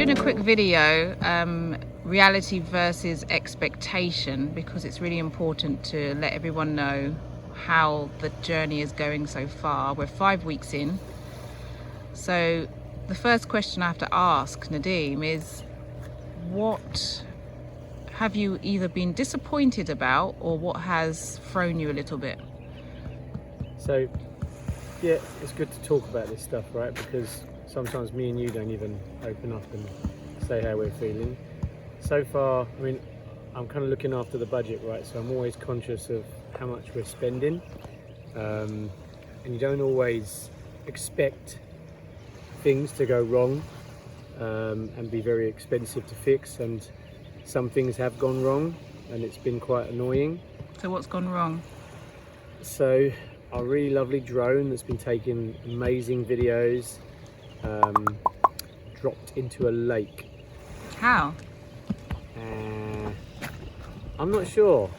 doing a quick video, reality versus expectation, because it's really important to let everyone know how the journey is going so far. We're 5 weeks in. So the first question I have to ask Nadeem is, what have you either been disappointed about or what has thrown you a little bit? So yeah, it's good to talk about this stuff, right? Because sometimes me and you don't even open up and say how we're feeling. So far, I mean, I'm kind of looking after the budget, right? So I'm always conscious of how much we're spending. And you don't always expect things to go wrong and be very expensive to fix. And some things have gone wrong and it's been quite annoying. So what's gone wrong? So our really lovely drone that's been taking amazing videos dropped into a lake. How? I'm not sure.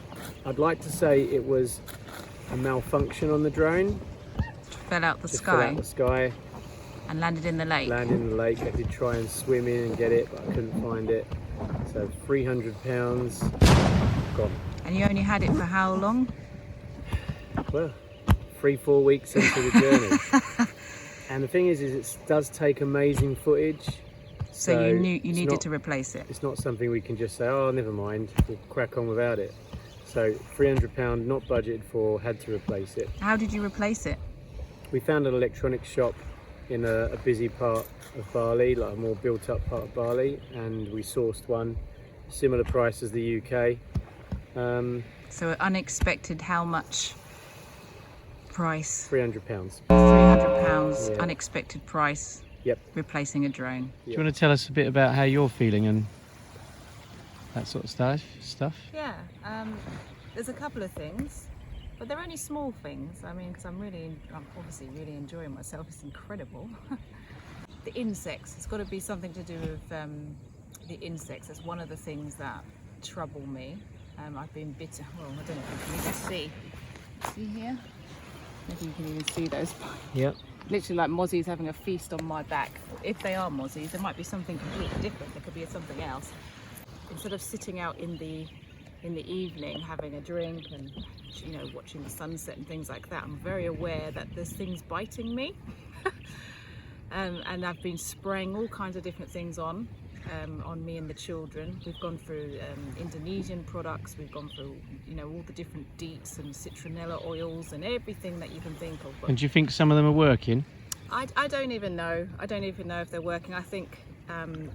I'd like to say it was a malfunction on the drone. Fell out the Just sky? Fell out the sky. And landed in the lake? Landed in the lake. I did try and swim in and get it, but I couldn't find it. So £300 gone. And you only had it for how long? Well, 3-4 weeks into the journey. And the thing is it does take amazing footage. So you knew you needed to replace it? It's not something we can just say, oh, never mind, we'll crack on without it. So £300 not budgeted for, had to replace it. How did you replace it? We found an electronics shop in a busy part of Bali, like a more built up part of Bali, and we sourced one, similar price as the UK. So unexpected, how much price? £300. £300, Yeah. Unexpected price. Yep. Replacing a drone. Do you want to tell us a bit about how you're feeling and that sort of stuff? Yeah, there's a couple of things, but they're only small things. I mean, because I'm obviously really enjoying myself. It's incredible. The insects, it's got to be something to do with the insects. It's one of the things that trouble me. I've been bitten. Well, I don't know if you can even see. See here? Maybe you can even see those. Yep. Literally like mozzies having a feast on my back. If they are mozzies, there might be something completely different. There could be something else. Instead of sitting out in the evening having a drink and watching the sunset and things like that, I'm very aware that there's things biting me. And I've been spraying all kinds of different things on me and the children. We've gone through Indonesian products, we've gone through all the different DEETs and citronella oils and everything that you can think of. But and do you think some of them are working? I don't even know. I don't even know if they're working. I think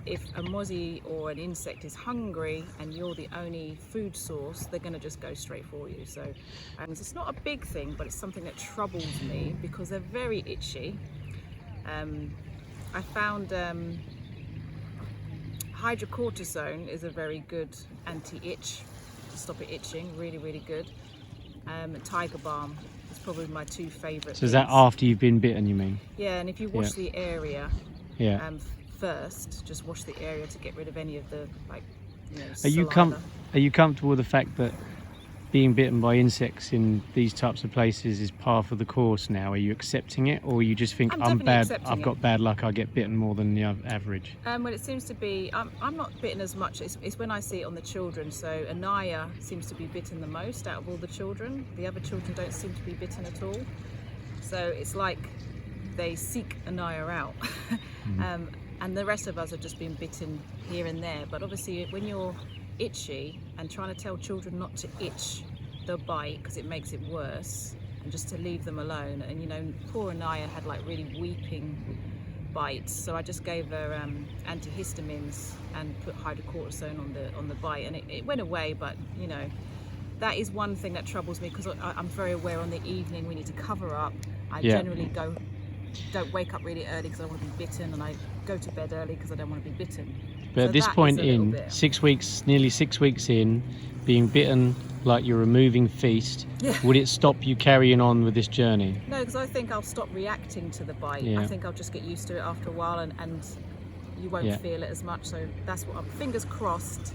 if a mozzie or an insect is hungry and you're the only food source, they're going to just go straight for you. So it's not a big thing, but it's something that troubles me because they're very itchy. I found hydrocortisone is a very good anti-itch to stop it itching, really, really good. Tiger balm is probably my two favourite. So is that after you've been bitten, you mean? Yeah, and if you wash the area first, just wash the area to get rid of any of the saliva. Are you comfortable with the fact that being bitten by insects in these types of places is par for the course now? Are you accepting it, or you just think I'm bad? I've got bad luck. I get bitten more than the average. Well, it seems to be. I'm not bitten as much. It's when I see it on the children. So Anaya seems to be bitten the most out of all the children. The other children don't seem to be bitten at all. So it's like they seek Anaya out, and the rest of us have just been bitten here and there. But obviously, when you're itchy and trying to tell children not to itch the bite because it makes it worse, and just to leave them alone, and poor Anaya had like really weeping bites, so I just gave her antihistamines and put hydrocortisone on the bite, and it went away. But that is one thing that troubles me, because I'm very aware on the evening we need to cover up. I generally don't wake up really early because I don't want to be bitten, and I go to bed early because I don't want to be bitten. But at this point in 6 weeks, nearly 6 weeks in, being bitten like you're a moving feast, would it stop you carrying on with this journey? No, because I think I'll stop reacting to the bite. I think I'll just get used to it after a while, and you won't feel it as much. So that's what fingers crossed,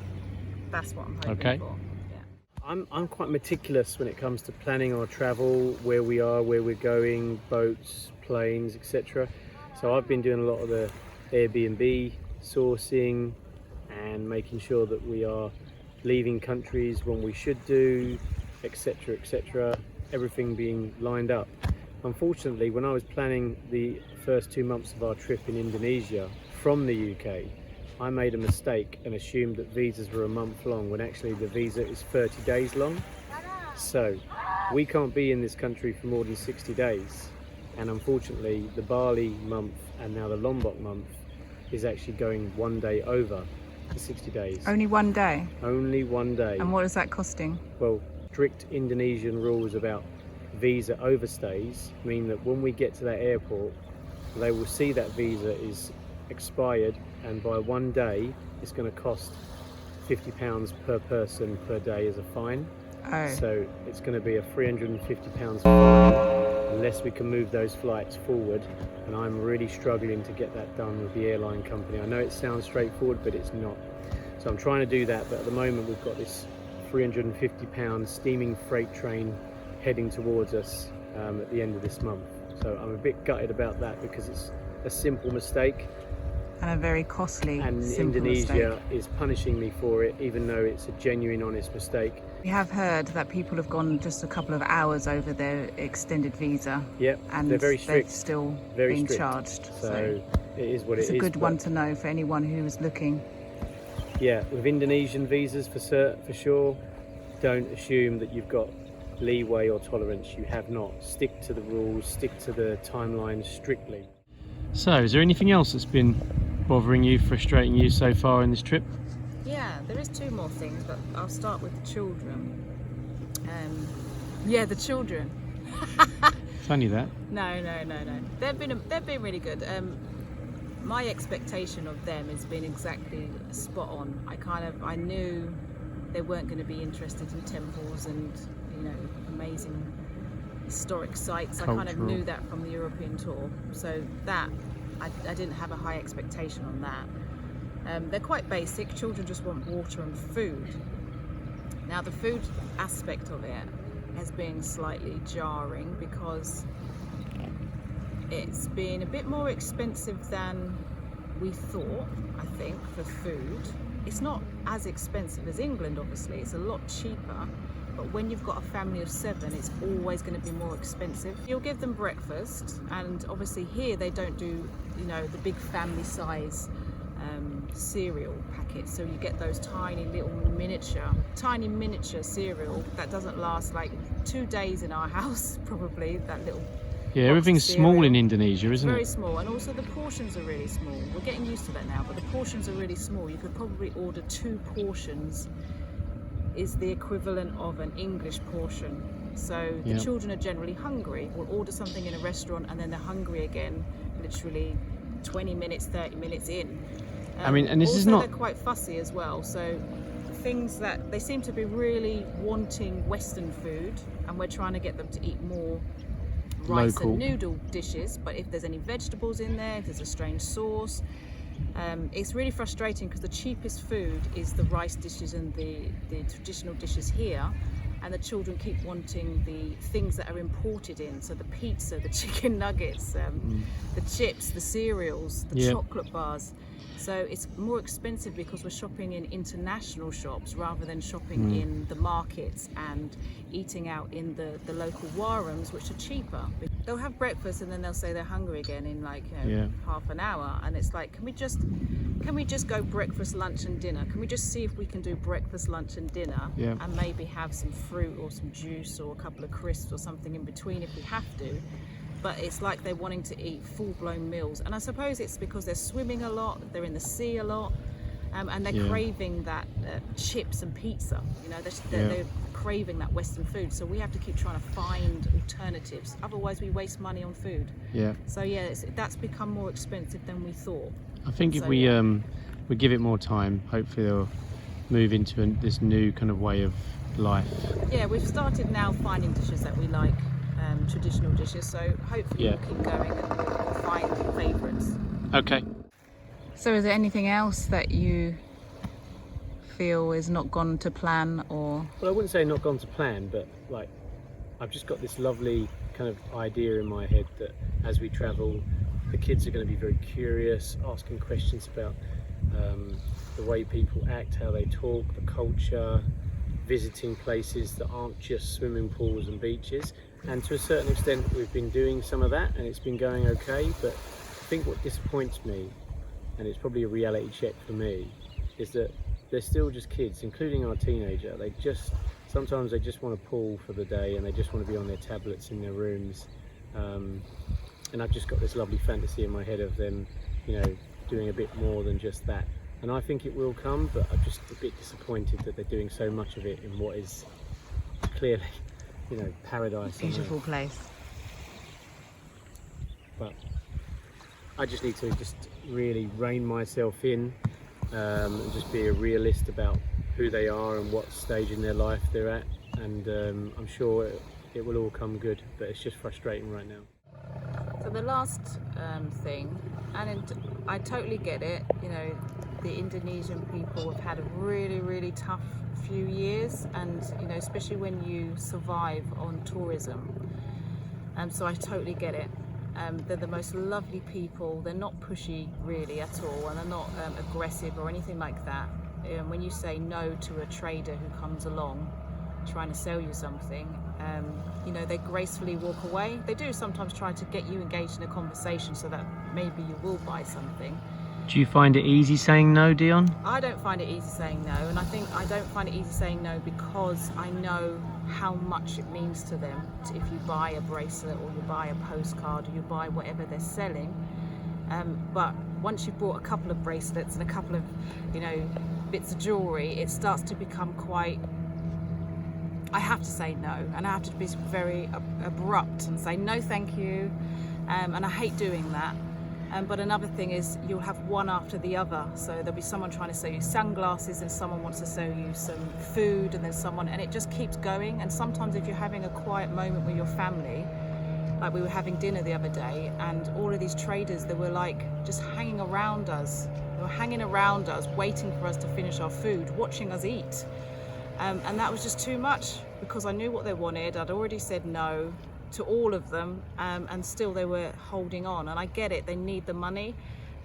that's what I'm hoping for. I'm quite meticulous when it comes to planning our travel, where we are, where we're going, boats, planes, etc. So I've been doing a lot of the Airbnb sourcing and making sure that we are leaving countries when we should do, etc, etc, everything being lined up. Unfortunately, when I was planning the first 2 months of our trip in Indonesia from the UK, I made a mistake and assumed that visas were a month long when actually the visa is 30 days long. So we can't be in this country for more than 60 days. And unfortunately, the Bali month and now the Lombok month is actually going 1 day over the 60 days. Only 1 day? Only 1 day. And what is that costing? Well, strict Indonesian rules about visa overstays mean that when we get to that airport, they will see that visa is expired, and by 1 day it's going to cost £50 per person per day as a fine. Oh. So it's going to be a £350 fine unless we can move those flights forward, and I'm really struggling to get that done with the airline company. I know it sounds straightforward, but it's not. So I'm trying to do that, but at the moment we've got this £350 steaming freight train heading towards us at the end of this month. So I'm a bit gutted about that because it's a simple mistake. And a very costly and simple Indonesia mistake. is punishing me for it, even though it's a genuine, honest mistake. We have heard that people have gone just a couple of hours over their extended visa. Yep, and they're very strict. they've still Very been strict. charged. So it is what it is. It's a good but one to know for anyone who is looking. Yeah, with Indonesian visas for sure, don't assume that you've got leeway or tolerance. You have not. Stick to the rules, stick to the timeline strictly. So, is there anything else that's been bothering you, frustrating you so far in this trip? Yeah, there is 2 more things, but I'll start with the children. The children. Funny that. No. They've been really good. My expectation of them has been exactly spot on. I knew they weren't going to be interested in temples and amazing historic sites. Cultural. I kind of knew that from the European tour. So that I didn't have a high expectation on that. They're quite basic. Children just want water and food. Now the food aspect of it has been slightly jarring because it's been a bit more expensive than we thought, I think, for food. It's not as expensive as England, obviously. It's a lot cheaper. But when you've got a family of 7, it's always going to be more expensive. You'll give them breakfast, and obviously here they don't do, the big family size cereal packets. So you get those tiny miniature cereal that doesn't last like 2 days in our house, probably, that little. Yeah, everything's small in Indonesia, isn't it? Very small, and also the portions are really small. We're getting used to that now, but the portions are really small. You could probably order 2 portions is the equivalent of an English portion. So the children are generally hungry. We'll order something in a restaurant and then they're hungry again, literally 20 minutes, 30 minutes in. And this also, is not... they're quite fussy as well. So things that they seem to be really wanting Western food, and we're trying to get them to eat more rice local and noodle dishes. But if there's any vegetables in there, if there's a strange sauce, it's really frustrating because the cheapest food is the rice dishes and the traditional dishes here, and the children keep wanting the things that are imported in, so the pizza, the chicken nuggets, the chips, the cereals, the chocolate bars. So it's more expensive because we're shopping in international shops rather than shopping in the markets and eating out in the local warums, which are cheaper. They'll have breakfast and then they'll say they're hungry again in like half an hour, and it's like, can we just go breakfast, lunch and dinner? Can we just see if we can do breakfast, lunch and dinner, and maybe have some fruit or some juice or a couple of crisps or something in between if we have to? But it's like they're wanting to eat full-blown meals, and I suppose it's because they're swimming a lot, they're in the sea a lot, and they're craving that chips and pizza. They're craving that Western food, so we have to keep trying to find alternatives, otherwise we waste money on food. So that's become more expensive than we thought. I think if we give it more time, hopefully they'll move into this new kind of way of life. We've started now finding dishes that we like, traditional dishes, so hopefully we'll keep going and we'll find favourites. Okay. So is there anything else that you feel is not gone to plan, or? Well, I wouldn't say not gone to plan, but like I've just got this lovely kind of idea in my head that as we travel, the kids are going to be very curious, asking questions about the way people act, how they talk, the culture, visiting places that aren't just swimming pools and beaches. And to a certain extent we've been doing some of that and it's been going okay, but I think what disappoints me, and it's probably a reality check for me, is that they're still just kids, including our teenager. Sometimes they just want to pool for the day and they just want to be on their tablets in their rooms. And I've just got this lovely fantasy in my head of them, doing a bit more than just that. And I think it will come, but I'm just a bit disappointed that they're doing so much of it in what is clearly, paradise. Beautiful place. But I just need to really rein myself in and just be a realist about who they are and what stage in their life they're at. And I'm sure it will all come good, but it's just frustrating right now. So the last thing, and I totally get it, the Indonesian people have had a really, really tough few years, and especially when you survive on tourism. So I totally get it. They're the most lovely people. They're not pushy really at all, and they're not aggressive or anything like that. When you say no to a trader who comes along trying to sell you something, they gracefully walk away. They do sometimes try to get you engaged in a conversation so that maybe you will buy something. Do you find it easy saying no, Dionne? I don't find it easy saying no, and I think I don't find it easy saying no because I know how much it means to them if you buy a bracelet or you buy a postcard or you buy whatever they're selling. But once you've bought a couple of bracelets and a couple of bits of jewellery, it starts to become quite, I have to say no, and I have to be very abrupt and say no thank you, and I hate doing that. But another thing is you'll have one after the other, so there'll be someone trying to sell you sunglasses and someone wants to sell you some food, and then someone, and it just keeps going. And sometimes if you're having a quiet moment with your family, like we were having dinner the other day, and all of these traders, they were like just hanging around us. They were hanging around us, waiting for us to finish our food, watching us eat. And that was just too much because I knew what they wanted. I'd already said no to all of them, and still they were holding on. And I get it, they need the money,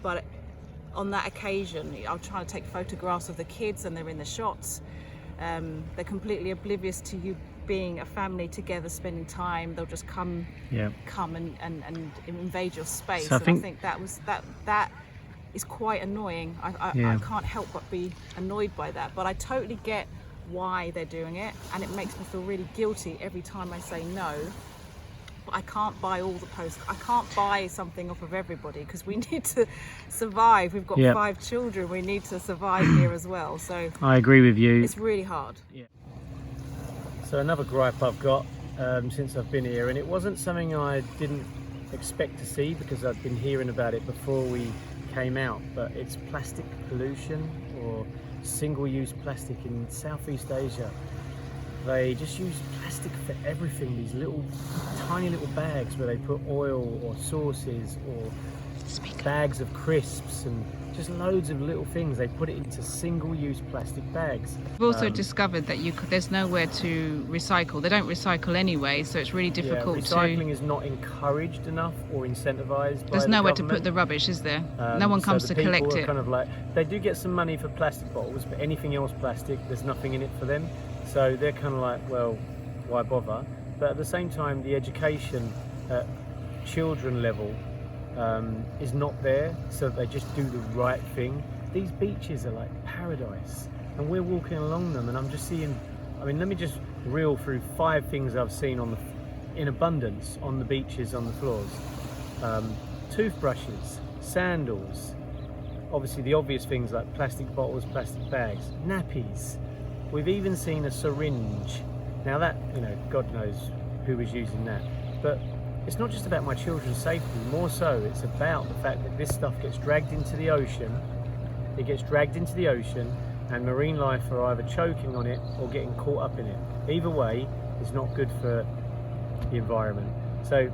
but on that occasion I'll try to take photographs of the kids and they're in the shots. They're completely oblivious to you being a family together spending time. They'll just come and invade your space. So I think that is quite annoying. I can't help but be annoyed by that, but I totally get why they're doing it, and it makes me feel really guilty every time I say no. But I can't buy all the posts. I can't buy something off of everybody because we need to survive. We've got 5 children. We need to survive here as well. So I agree with you. It's really hard. Yeah. So another gripe I've got since I've been here, and it wasn't something I didn't expect to see because I've been hearing about it before we came out, but it's plastic pollution or single-use plastic in Southeast Asia. They just use plastic for everything, these tiny little bags where they put oil or sauces or bags of crisps and just loads of little things. They put it into single-use plastic bags. We've also discovered that there's nowhere to recycle. They don't recycle anyway, so it's really difficult. Recycling is not encouraged enough or incentivized. There's nowhere to put the rubbish, is there? No one comes to collect it. Kind of like, they do get some money for plastic bottles, but anything else plastic, there's nothing in it for them. So they're kind of like, well, why bother? But at the same time, the education at children level is not there, so they just do the right thing. These beaches are like paradise, and we're walking along them, and I'm just seeing, let me just reel through 5 things I've seen in abundance on the beaches, on the floors. Toothbrushes, sandals, obviously the obvious things like plastic bottles, plastic bags, nappies. We've even seen a syringe. Now that, God knows who was using that, but it's not just about my children's safety, more so it's about the fact that this stuff gets dragged into the ocean. It gets dragged into the ocean and marine life are either choking on it or getting caught up in it. Either way, it's not good for the environment. So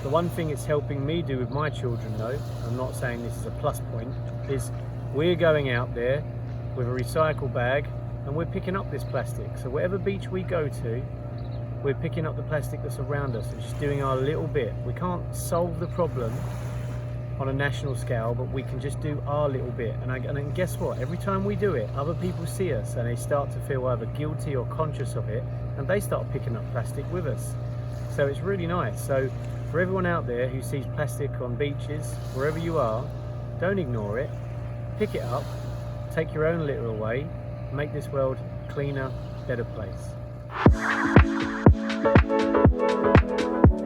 the one thing it's helping me do with my children though, I'm not saying this is a plus point, is we're going out there with a recycle bag and we're picking up this plastic. So whatever beach we go to, we're picking up the plastic that's around us and just doing our little bit. We can't solve the problem, on a national scale, but we can just do our little bit. And guess what? Every time we do it, other people see us and they start to feel either guilty or conscious of it, and they start picking up plastic with us. So it's really nice. So for everyone out there who sees plastic on beaches, wherever you are, don't ignore it. Pick it up, take your own litter away, make this world a cleaner, better place.